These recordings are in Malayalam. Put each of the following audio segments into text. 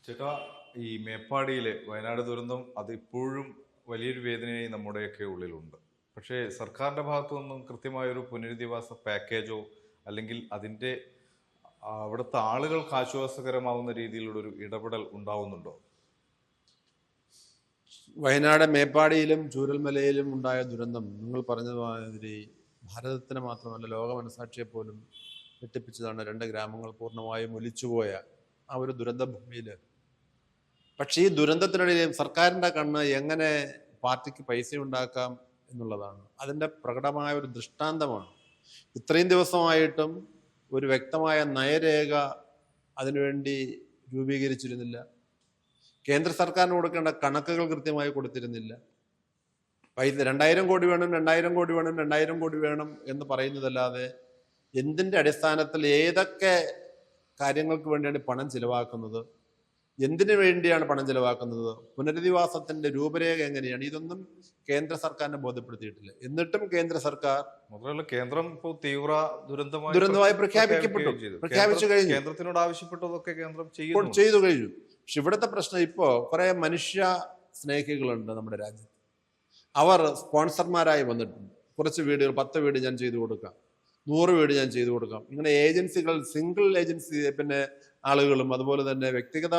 ചേട്ടാ, ഈ മേപ്പാടിയിലെ വയനാട് ദുരന്തം അത് ഇപ്പോഴും വലിയൊരു വേദനയായി നമ്മുടെയൊക്കെ ഉള്ളിലുണ്ട്. പക്ഷേ സർക്കാരിന്റെ ഭാഗത്തു നിന്നും കൃത്യമായൊരു പുനരധിവാസ പാക്കേജോ അല്ലെങ്കിൽ അതിന്റെ അവിടുത്തെ ആളുകൾക്ക് ആശ്വാസകരമാവുന്ന രീതിയിലുള്ള ഒരു ഇടപെടൽ ഉണ്ടാവുന്നുണ്ടോ? വയനാട് മേപ്പാടിയിലും ചൂരൽമലയിലും ഉണ്ടായ ദുരന്തം നിങ്ങൾ പറഞ്ഞതുമാതിരി ഭാരതത്തിന് മാത്രമല്ല ലോക മനസാക്ഷിയെ പോലും ഞെട്ടിപ്പിച്ചതാണ്. രണ്ട് ഗ്രാമങ്ങൾ പൂർണ്ണമായും ഒലിച്ചുപോയ ആ ഒരു ദുരന്ത ഭൂമിയിൽ. പക്ഷേ ഈ ദുരന്തത്തിനിടയിൽ സർക്കാരിൻ്റെ കണ്ണ് എങ്ങനെ പാർട്ടിക്ക് പൈസ ഉണ്ടാക്കാം എന്നുള്ളതാണ് അതിൻ്റെ പ്രകടമായ ഒരു ദൃഷ്ടാന്തമാണ്. ഇത്രയും ദിവസമായിട്ടും ഒരു വ്യക്തമായ നയരേഖ അതിനുവേണ്ടി രൂപീകരിച്ചിരുന്നില്ല. കേന്ദ്ര സർക്കാരിന് കൊടുക്കേണ്ട കണക്കുകൾ കൃത്യമായി കൊടുത്തിരുന്നില്ല. 2000 കോടി വേണം, 2000 കോടി വേണം, 2000 കോടി വേണം എന്ന് പറയുന്നതല്ലാതെ എന്തിൻ്റെ അടിസ്ഥാനത്തിൽ ഏതൊക്കെ കാര്യങ്ങൾക്ക് വേണ്ടിയാണ് പണം ചിലവാക്കുന്നത്, എന്തിനു വേണ്ടിയാണ് പണം ചിലവാക്കുന്നത്, പുനരധിവാസത്തിന്റെ രൂപരേഖ എങ്ങനെയാണ്, ഇതൊന്നും കേന്ദ്ര സർക്കാരിനെ ബോധ്യപ്പെടുത്തിയിട്ടില്ല. എന്നിട്ടും കേന്ദ്ര സർക്കാർ മാത്രമല്ല, കേന്ദ്രം ഇപ്പോൾ തീവ്ര ദുരന്തമായി പ്രഖ്യാപിച്ചു കഴിഞ്ഞു. കേന്ദ്രത്തിനോട് ആവശ്യപ്പെട്ടതൊക്കെ കേന്ദ്രം ചെയ്തു കഴിഞ്ഞു. പക്ഷെ ഇവിടുത്തെ പ്രശ്നം, ഇപ്പോ കുറെ മനുഷ്യ സ്നേഹികളുണ്ട് നമ്മുടെ രാജ്യത്ത്. അവർ സ്പോൺസർമാരായി വന്നിട്ടുണ്ട്. കുറച്ച് വീടുകൾ, 10 വീട് ഞാൻ ചെയ്തു കൊടുക്കാം, 100 വീട് ഞാൻ ചെയ്തു കൊടുക്കാം. ഇങ്ങനെ ഏജൻസികൾ, സിംഗിൾ ഏജൻസി പിന്നെ ആളുകളും അതുപോലെ തന്നെ വ്യക്തിഗത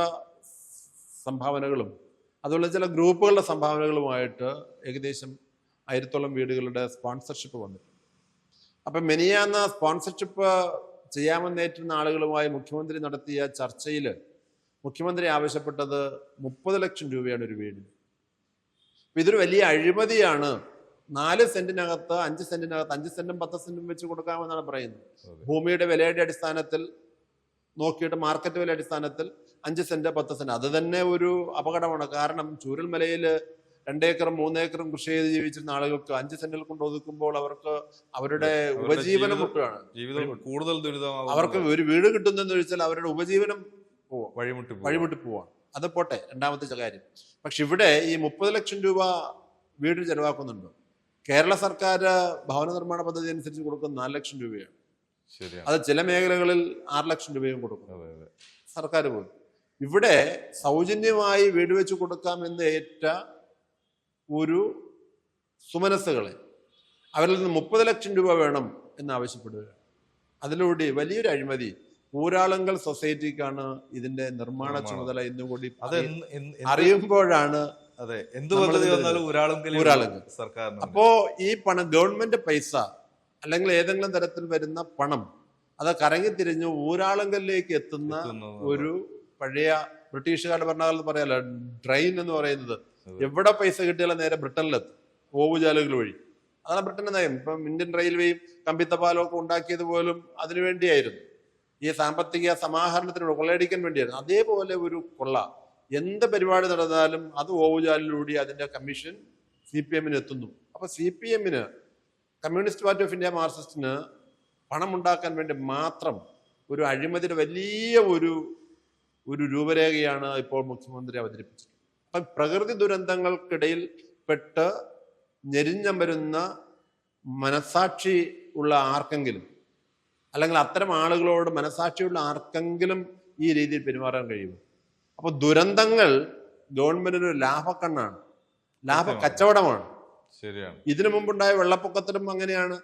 സംഭാവനകളും അതുപോലെ ചില ഗ്രൂപ്പുകളുടെ സംഭാവനകളുമായിട്ട് ഏകദേശം 1000-ഓളം വീടുകളുടെ സ്പോൺസർഷിപ്പ് വന്നിട്ടുണ്ട്. അപ്പം മെനിയാന്ന സ്പോൺസർഷിപ്പ് ചെയ്യാമെന്നേറ്റുന്ന ആളുകളുമായി മുഖ്യമന്ത്രി നടത്തിയ ചർച്ചയിൽ മുഖ്യമന്ത്രി ആവശ്യപ്പെട്ടത് 30 ലക്ഷം രൂപയാണ് ഒരു വീടിന്. ഇതൊരു വലിയ അഴിമതിയാണ്. 4 സെന്റിനകത്ത് 5 സെന്റിനകത്ത് 5 സെന്റും 10 സെന്റും വെച്ച് കൊടുക്കാമെന്നാണ് പറയുന്നത്. ഭൂമിയുടെ വിലയുടെ അടിസ്ഥാനത്തിൽ നോക്കിയിട്ട്, മാർക്കറ്റ് വില അടിസ്ഥാനത്തിൽ 5 സെന്റ് 10 സെന്റ്, അത് തന്നെ ഒരു അപകടമാണ്. കാരണം ചൂരൽമലയിൽ 2 ഏക്കറും 3 ഏക്കറും കൃഷി ചെയ്ത് ജീവിച്ചിരുന്ന ആളുകൾക്ക് 5 സെന്റിൽ കൊണ്ട് ഒതുക്കുമ്പോൾ അവർക്ക് അവരുടെ ഉപജീവനം മുട്ടുകയാണ്. കൂടുതൽ ദുരിതമാകും. അവർക്ക് ഒരു വീട് കിട്ടുന്നതെന്ന് ചോദിച്ചാൽ അവരുടെ ഉപജീവനം വഴിമുട്ടി പോവാണ്. അത് പോട്ടെ, രണ്ടാമത്തെ കാര്യം. പക്ഷെ ഇവിടെ ഈ 30 ലക്ഷം രൂപ വീടിന് ചെലവാക്കുന്നുണ്ട്. കേരള സർക്കാർ ഭവന നിർമ്മാണ പദ്ധതി അനുസരിച്ച് കൊടുക്കുന്ന 4 ലക്ഷം രൂപയാണ്. അത് ചില മേഖലകളിൽ 6 ലക്ഷം രൂപയും കൊടുക്കും സർക്കാർ പോലും. ഇവിടെ സൗജന്യമായി വീട് വെച്ച് കൊടുക്കാമെന്ന് ഏറ്റ ഒരു സുമനസ്സുകളെ അവരിൽ നിന്ന് 30 ലക്ഷം രൂപ വേണം എന്ന് ആവശ്യപ്പെടുകയാണ്. അതിലൂടെ വലിയൊരു അഴിമതി. ഊരാളുങ്കൽ സൊസൈറ്റിക്കാണ് ഇതിന്റെ നിർമ്മാണ ചുമതല എന്നും കൂടി അറിയുമ്പോഴാണ് സർക്കാർ. അപ്പോ ഈ പണം, ഗവൺമെന്റ് പൈസ അല്ലെങ്കിൽ ഏതെങ്കിലും തരത്തിൽ വരുന്ന പണം, അത് കറങ്ങിത്തിരിഞ്ഞ് ഊരാളുങ്കലിലേക്ക് എത്തുന്ന ഒരു പഴയ ബ്രിട്ടീഷുകാരുടെ ഭരണകാലത്ത് പറയാലോ, ഡ്രെയിൻ എന്ന് പറയുന്നത്. എവിടെ പൈസ കിട്ടിയാലും നേരെ ബ്രിട്ടനിലെത്തും, ഓവുചാലുകൾ വഴി. അതാണ് ബ്രിട്ടന്റെ നയം. ഇപ്പം ഇന്ത്യൻ റെയിൽവേയും കമ്പിത്തപാലവും ഒക്കെ ഉണ്ടാക്കിയത് പോലും അതിനു വേണ്ടിയായിരുന്നു. ഈ സാമ്പത്തിക സമാഹരണത്തിനോട് കൊള്ളയടിക്കാൻ വേണ്ടിയായിരുന്നു. അതേപോലെ ഒരു കൊള്ള, എന്ത് പരിപാടി നടന്നാലും അത് ഓവുചാലിലൂടെ അതിന്റെ കമ്മീഷൻ CPM എത്തുന്നു. അപ്പൊ CPM, communist party of India, മാർക്സിസ്റ്റിന് പണം ഉണ്ടാക്കാൻ വേണ്ടി മാത്രം ഒരു അഴിമതിയുടെ വലിയ ഒരു രൂപരേഖയാണ് ഇപ്പോൾ മുഖ്യമന്ത്രി അവതരിപ്പിച്ചത്. അപ്പം പ്രകൃതി ദുരന്തങ്ങൾക്കിടയിൽ പെട്ട് ഞെരിഞ്ഞമരുന്ന മനസാക്ഷി ഉള്ള ആർക്കെങ്കിലും, അല്ലെങ്കിൽ അത്തരം ആളുകളോട് മനസാക്ഷിയുള്ള ആർക്കെങ്കിലും ഈ രീതിയിൽ പെരുമാറാൻ കഴിയുമോ? അപ്പൊ ദുരന്തങ്ങൾ ഗവൺമെന്റിന് ഒരു ലാഭക്കണ്ണാണ്, ലാഭ കച്ചവടമാണ്. ശരിയാണ്. ഇതിനു മുമ്പുണ്ടായ വെള്ളപ്പൊക്കത്തിലും അങ്ങനെയാണ്,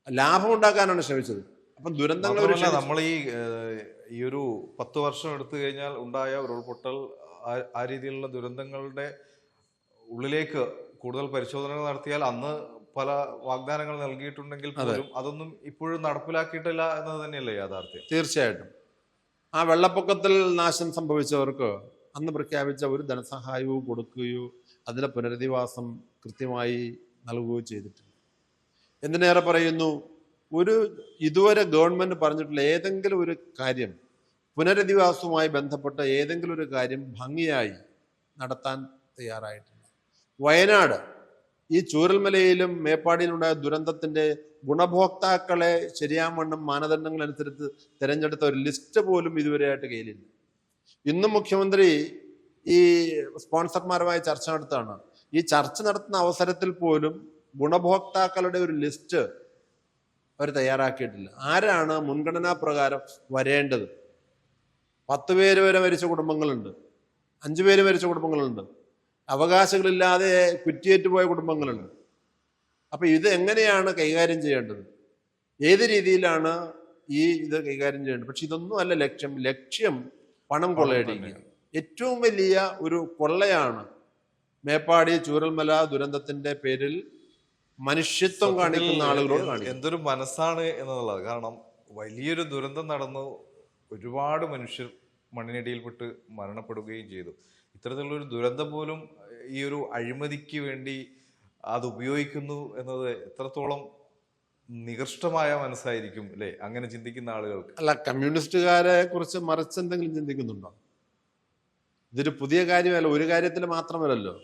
ലാഭം ഉണ്ടാക്കാനാണ് ശ്രമിച്ചത്. അപ്പം ദുരന്തങ്ങൾ നമ്മൾ ഈ ഒരു 10 വർഷം എടുത്തു കഴിഞ്ഞാൽ ഉണ്ടായ ഉരുൾപൊട്ടൽ, ആ രീതിയിലുള്ള ദുരന്തങ്ങളുടെ ഉള്ളിലേക്ക് കൂടുതൽ പരിശോധനകൾ നടത്തിയാൽ അന്ന് പല വാഗ്ദാനങ്ങൾ നൽകിയിട്ടുണ്ടെങ്കിൽ പോലും അതൊന്നും ഇപ്പോഴും നടപ്പിലാക്കിയിട്ടില്ല എന്നത് തന്നെയല്ലേ യാഥാർത്ഥ്യം? തീർച്ചയായിട്ടും. ആ വെള്ളപ്പൊക്കത്തിൽ നാശം സംഭവിച്ചവർക്ക് അന്ന് പ്രഖ്യാപിച്ച ഒരു ധനസഹായവും കൊടുക്കുകയോ അതിന്റെ പുനരധിവാസം കൃത്യമായി നൽകുകയോ ചെയ്തിട്ടില്ല. എന്തിനേറെ പറയുന്നു, ഇതുവരെ ഗവൺമെന്റ് പറഞ്ഞിട്ടുള്ള ഏതെങ്കിലും ഒരു കാര്യം, പുനരധിവാസവുമായി ബന്ധപ്പെട്ട ഏതെങ്കിലും ഒരു കാര്യം ഭംഗിയായി നടത്താൻ തയ്യാറായിട്ടില്ല. വയനാട്, ഈ ചൂരൽമലയിലും മേപ്പാടിയിലുണ്ടായ ദുരന്തത്തിന്റെ ഗുണഭോക്താക്കളെ ശരിയാവണ്ണം മാനദണ്ഡങ്ങൾ അനുസരിച്ച് തിരഞ്ഞെടുത്ത ഒരു ലിസ്റ്റ് പോലും ഇതുവരെയായിട്ട് കയ്യിലില്ല. ഇന്നും മുഖ്യമന്ത്രി ഈ സ്പോൺസർമാരുമായി ചർച്ച നടത്തുകയാണ്. ഈ ചർച്ച നടത്തുന്ന അവസരത്തിൽ പോലും ഗുണഭോക്താക്കളുടെ ഒരു ലിസ്റ്റ് അവർ തയ്യാറാക്കിയിട്ടില്ല. ആരാണ് മുൻഗണനാ പ്രകാരം വരേണ്ടത്? 10 പേര് വരെ മരിച്ച കുടുംബങ്ങളുണ്ട്, 5 പേര് മരിച്ച കുടുംബങ്ങളുണ്ട്, അവകാശങ്ങളില്ലാതെ കുറ്റിയേറ്റ് പോയ കുടുംബങ്ങളുണ്ട്. അപ്പൊ ഇത് എങ്ങനെയാണ് കൈകാര്യം ചെയ്യേണ്ടത്? ഏത് രീതിയിലാണ് ഇത് കൈകാര്യം ചെയ്യേണ്ടത്? പക്ഷെ ഇതൊന്നും അല്ല ലക്ഷ്യം. ലക്ഷ്യം പണം കൊള്ളയടിക്കുക. ഏറ്റവും വലിയ ഒരു കൊള്ളയാണ് മേപ്പാടി ചൂരൽമല ദുരന്തത്തിന്റെ പേരിൽ മനുഷ്യത്വം കാണിക്കുന്ന ആളുകളോട് കാണിക്കും. എന്തൊരു മനസ്സാണ് എന്നുള്ളത്. കാരണം വലിയൊരു ദുരന്തം നടന്നു, ഒരുപാട് മനുഷ്യർ മണ്ണിനടിയിൽപ്പെട്ട് മരണപ്പെടുകയും ചെയ്തു. ഇത്തരത്തിലുള്ളൊരു ദുരന്തം പോലും ഈ ഒരു അഴിമതിക്ക് വേണ്ടി അത് ഉപയോഗിക്കുന്നു എന്നത് എത്രത്തോളം നികൃഷ്ടമായ മനസ്സായിരിക്കും അല്ലെ അങ്ങനെ ചിന്തിക്കുന്ന ആളുകൾക്ക്. അല്ല, കമ്മ്യൂണിസ്റ്റുകാരെ കുറിച്ച് മറിച്ചെന്തെങ്കിലും ചിന്തിക്കുന്നുണ്ടോ? ഇതൊരു പുതിയ കാര്യമല്ല, ഒരു കാര്യത്തിൽ മാത്രമല്ലല്ലോ.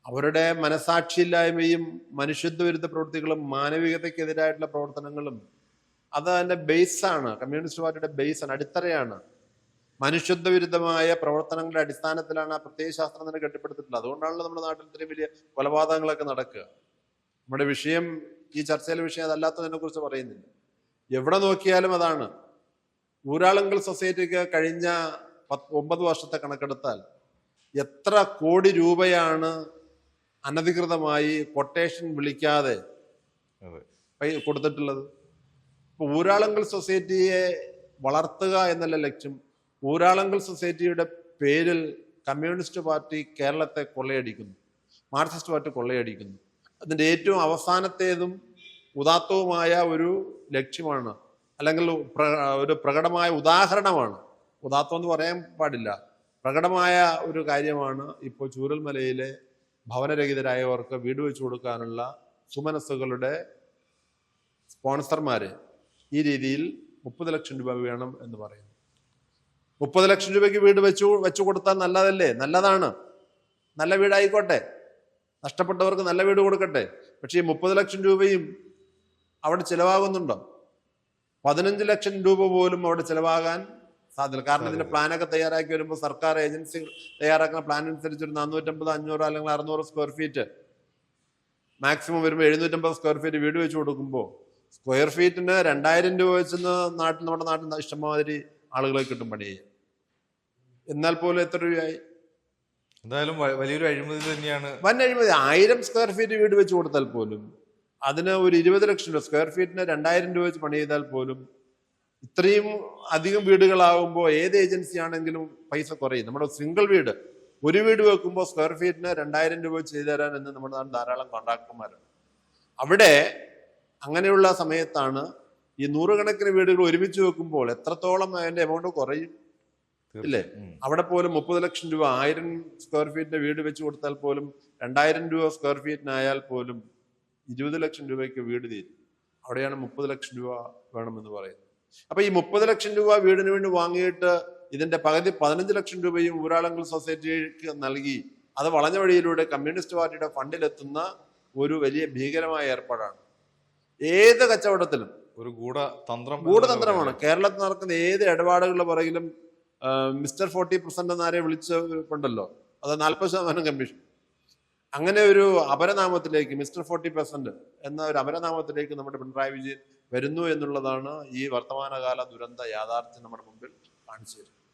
അവരുടെ മനസാക്ഷിയില്ലായ്മയും മനുഷ്യത്വ വിരുദ്ധ പ്രവൃത്തികളും മാനവികതയ്ക്കെതിരായിട്ടുള്ള പ്രവർത്തനങ്ങളും അത് അതിന്റെ ബേസാണ്. കമ്മ്യൂണിസ്റ്റ് പാർട്ടിയുടെ ബേസാണ്, അടിത്തറയാണ്. മനുഷ്യത്വ വിരുദ്ധമായ പ്രവർത്തനങ്ങളുടെ അടിസ്ഥാനത്തിലാണ് ആ പ്രത്യയശാസ്ത്രം തന്നെ കെട്ടിപ്പടുത്തിട്ടുള്ളത്. അതുകൊണ്ടാണല്ലോ നമ്മുടെ നാട്ടിൽ ഇത്രയും വലിയ കൊലപാതകങ്ങളൊക്കെ നടക്കുക. നമ്മുടെ വിഷയം, ഈ ചർച്ചയിലെ വിഷയം അതല്ലാത്തതിനെ കുറിച്ച് പറയുന്നില്ല. എവിടെ നോക്കിയാലും അതാണ്. ഊരാളുങ്കൽ സൊസൈറ്റിക്ക് കഴിഞ്ഞ 9 വർഷത്തെ കണക്കെടുത്താൽ എത്ര കോടി രൂപയാണ് അനധികൃതമായി കൊട്ടേഷൻ വിളിക്കാതെ കൊടുത്തിട്ടുള്ളത്? ഇപ്പൊ ഊരാളുങ്കൽ സൊസൈറ്റിയെ വളർത്തുക എന്നല്ല ലക്ഷ്യം. ഊരാളുങ്കൽ സൊസൈറ്റിയുടെ പേരിൽ കമ്മ്യൂണിസ്റ്റ് പാർട്ടി കേരളത്തെ കൊള്ളയടിക്കുന്നു, മാർക്സിസ്റ്റ് പാർട്ടി കൊള്ളയടിക്കുന്നു. അതിൻ്റെ ഏറ്റവും അവസാനത്തേതും ഉദാത്തവുമായ ഒരു ലക്ഷ്യമാണ്, അല്ലെങ്കിൽ ഒരു പ്രകടമായ ഉദാഹരണമാണ്. ഉദാത്തം എന്ന് പറയാൻ പാടില്ല, പ്രകടമായ ഒരു കാര്യമാണ് ഇപ്പോൾ ചൂരൽമലയിലെ ഭവനരഹിതരായവർക്ക് വീട് വെച്ചു കൊടുക്കാനുള്ള സുമനസ്സുകളുടെ സ്പോൺസർമാര് ഈ രീതിയിൽ 30 ലക്ഷം രൂപ വേണം എന്ന് പറയുന്നു. 30 ലക്ഷം രൂപയ്ക്ക് വീട് വെച്ചു കൊടുത്താൽ നല്ലതല്ലേ? നല്ലതാണ്, നല്ല വീടായിക്കോട്ടെ, നഷ്ടപ്പെട്ടവർക്ക് നല്ല വീട് കൊടുക്കട്ടെ. പക്ഷേ ഈ 30 ലക്ഷം രൂപയും അവിടെ ചിലവാകുന്നുണ്ടോ? 15 ലക്ഷം രൂപ പോലും അവിടെ ചിലവാകാൻ സാധ്യത. കാരണം ഇതിന്റെ പ്ലാനൊക്കെ തയ്യാറാക്കി വരുമ്പോൾ സർക്കാർ ഏജൻസികൾ തയ്യാറാക്കുന്ന പ്ലാൻ അനുസരിച്ച് ഒരു 450, 500 അല്ലെങ്കിൽ 600 സ്ക്വയർ ഫീറ്റ് മാക്സിമം വരുമ്പോൾ 750 സ്ക്വയർ ഫീറ്റ് വീട് വെച്ച് കൊടുക്കുമ്പോൾ സ്ക്വയർ ഫീറ്റിന് 2000 രൂപ വെച്ച് നമ്മുടെ നാട്ടിൽ ഇഷ്ടംമാതിരി ആളുകളെ കിട്ടും പണി ചെയ്യാൻ. എന്നാൽ പോലും എത്ര രൂപയായി? എന്തായാലും വലിയൊരു അഴിമതി തന്നെയാണ്. വൻ അഴിമതി. 1000 സ്ക്വയർ ഫീറ്റ് വീട് വെച്ച് കൊടുത്താൽ പോലും അതിന് ഒരു 20 ലക്ഷം രൂപ, സ്ക്വയർ ഫീറ്റിന് 2000 രൂപ വെച്ച് പണി ചെയ്താൽ പോലും ഇത്രയും അധികം വീടുകളാകുമ്പോൾ ഏത് ഏജൻസി ആണെങ്കിലും പൈസ കുറയും. നമ്മുടെ സിംഗിൾ വീട്, ഒരു വീട് വെക്കുമ്പോൾ സ്ക്വയർ ഫീറ്റിന് 2000 രൂപ വെച്ച് ചെയ്തു തരാൻ എന്ന് നമ്മുടെ നാട്ടിൽ ധാരാളം കോൺട്രാക്ടർമാരുണ്ട്. അവിടെ അങ്ങനെയുള്ള സമയത്താണ് ഈ 100 കണക്കിന് വീടുകൾ ഒരുമിച്ച് വെക്കുമ്പോൾ എത്രത്തോളം അതിന്റെ എമൗണ്ട് കുറയും ഇല്ലേ? അവിടെ പോലും 30 ലക്ഷം രൂപ 1000 സ്ക്വയർ ഫീറ്റിന്റെ വീട് വെച്ച് കൊടുത്താൽ പോലും 2000 രൂപ സ്ക്വയർ ഫീറ്റിനായാൽ പോലും 20 ലക്ഷം രൂപയ്ക്ക് വീട് തീരും. അവിടെയാണ് 30 ലക്ഷം രൂപ വേണമെന്ന് പറയുന്നത്. അപ്പൊ ഈ 30 ലക്ഷം രൂപ വീടിന് വേണ്ടി വാങ്ങിയിട്ട് ഇതിന്റെ പകുതി 15 ലക്ഷം രൂപയും ഊരാളുങ്കൽ സൊസൈറ്റിക്ക് നൽകി അത് വളഞ്ഞ വഴിയിലൂടെ കമ്മ്യൂണിസ്റ്റ് പാർട്ടിയുടെ ഫണ്ടിലെത്തുന്ന ഒരു വലിയ ഭീകരമായ ഏർപ്പാടാണ്. ഏത് കച്ചവടത്തിലും ഒരു ഗൂഢതന്ത്രമാണ്. കേരളത്തിൽ നടക്കുന്ന ഏത് ഇടപാടുകളുടെ പുറകിലും മിസ്റ്റർ 40% എന്നാരെ വിളിച്ചുണ്ടല്ലോ, അത് 40% കമ്മീഷൻ. അങ്ങനെ ഒരു അപരനാമത്തിലേക്ക്, മിസ്റ്റർ 40% എന്ന ഒരു അപരനാമത്തിലേക്ക് നമ്മുടെ പിണറായി വിജയൻ വരുന്നു എന്നുള്ളതാണ് ഈ വർത്തമാനകാല ദുരന്ത യാഥാർത്ഥ്യം നമ്മുടെ മുമ്പിൽ കാണിച്ചു തരുന്നത്.